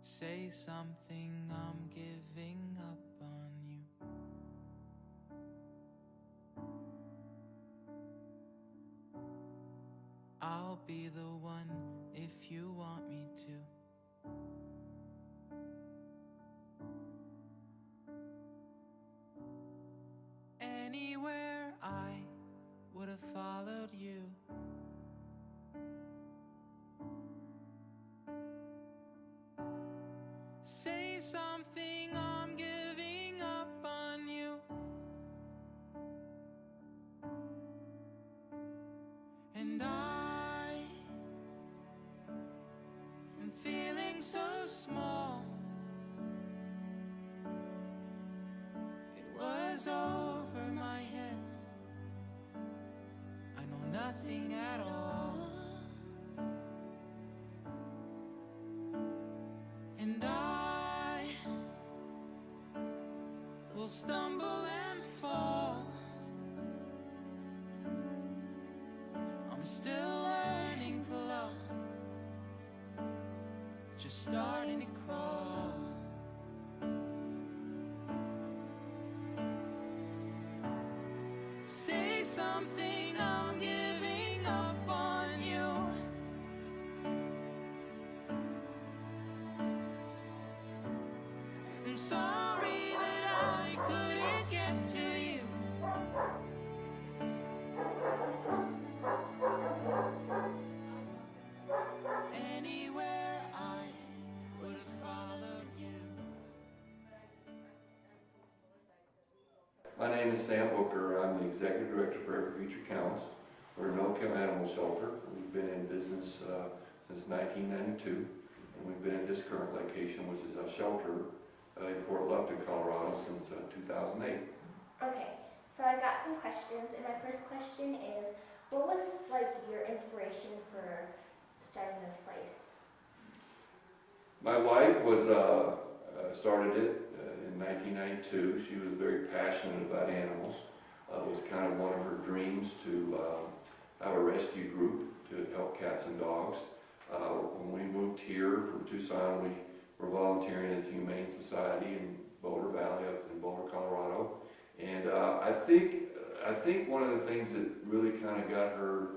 Say something, I'm giving up on you. I'll be the one if you want me to. Anywhere I would have followed you. Say something, I'm giving up on you. And I am feeling so small. It was over my head. I know nothing at all. And I will stumble and fall. I'm still learning to love, just starting to crawl. Say something, I'm giving up on you. I'm sorry that I couldn't get to you. Anywhere I would have followed you. My name is Sam Booker. I'm the Executive Director for Every Future Counts. We're a no-kill animal shelter. We've been in business since 1992, and we've been at this current location, which is a shelter in Fort Lupton, Colorado, since 2008. Okay, so I got some questions, and my first question is, what was your inspiration for starting this place? My wife was started it in 1992. She was very passionate about animals. It was kind of one of her dreams to have a rescue group to help cats and dogs. When we moved here from Tucson, we were volunteering at the Humane Society in Boulder Valley up in Boulder, Colorado. And I think one of the things that really kind of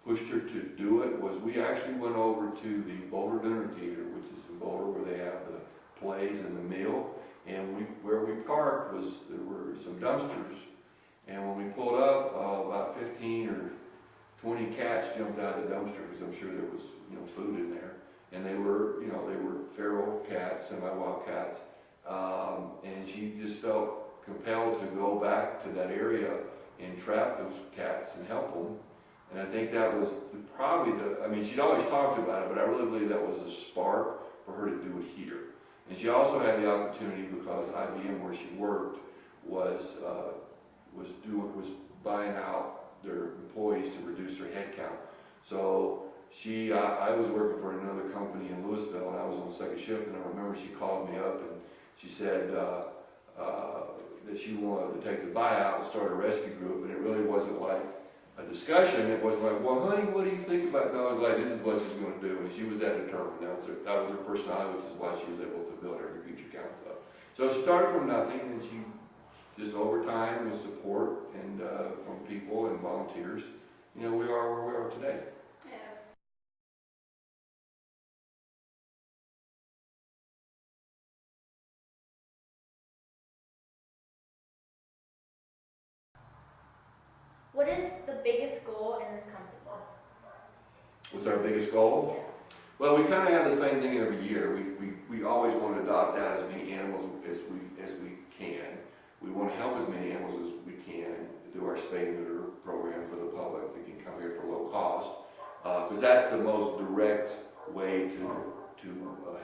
pushed her to do it was we actually went over to the Boulder Dinner Theater, which is in Boulder where they have the plays and the meal. And where we parked there were some dumpsters. And when we pulled up, about 15 or 20 cats jumped out of the dumpster because I'm sure there was food in there. And they were feral cats, semi-wild cats. And she just felt compelled to go back to that area and trap those cats and help them. And I think that was she'd always talked about it, but I really believe that was a spark for her to do it here. And she also had the opportunity, because IBM, where she worked, was buying out their employees to reduce their headcount. So I was working for another company in Louisville, and I was on second shift, and I remember she called me up and she said that she wanted to take the buyout and start a rescue group, and it really wasn't like a discussion. It was like, well, honey, what do you think about that? I was like, this is what she's going to do, and she was that determined. That was her personality, which is why she was able to build Every Future Counts up. So she started from nothing, and she just over time, with support and from people and volunteers, we are where we are today. Yes. What is the biggest goal in this company? What's our biggest goal? Well, we kind of have the same thing every year. We always want to adopt out as many animals as we can. We want to help as many animals as we can through our spay and neuter program for the public that can come here for low cost, because that's the most direct way to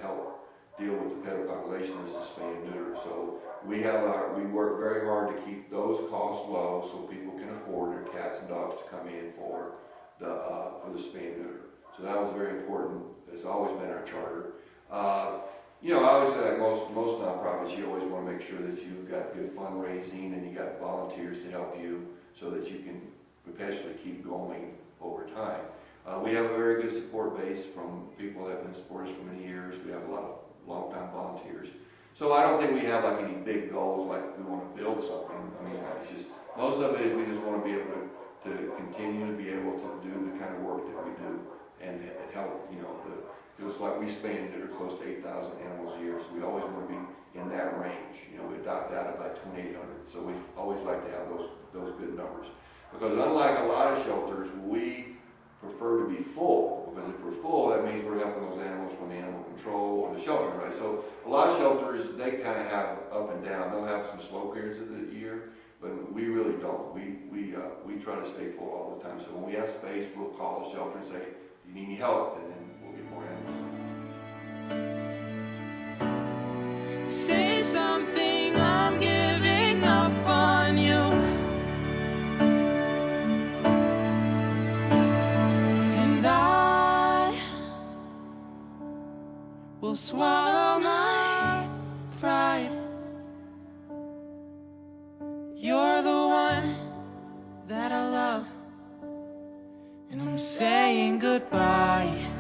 help deal with the pet population is to spay and neuter. So we work very hard to keep those costs low so people can afford their cats and dogs to come in for the spay and neuter. So that was very important. It's always been our charter. Obviously, like most nonprofits, you always want to make sure that you've got good fundraising and you got volunteers to help you so that you can perpetually keep going over time. We have a very good support base from people that have been supporters for many years. We have a lot of longtime volunteers. So I don't think we have like any big goals, like we want to build something. I mean, it's just, most of it is we just want to be able to continue to be able to do the kind of work that we do and help, you know, because like we spay and neuter close to 8,000 animals a year, so we always want to be in that range. You know, we adopt out about 2,800, so we always like to have those good numbers. Because unlike a lot of shelters, we prefer to be full, because if we're full, that means we're helping those animals from the animal control or the shelter, right? So a lot of shelters, they kind of have up and down. They'll have some slow periods of the year, but we really don't. We try to stay full all the time. So when we have space, we'll call the shelter and say, you need any help? And then we'll get more animals. Say something, I'm giving up on you. And I will swallow my pride. You're the one that I love, and I'm saying goodbye.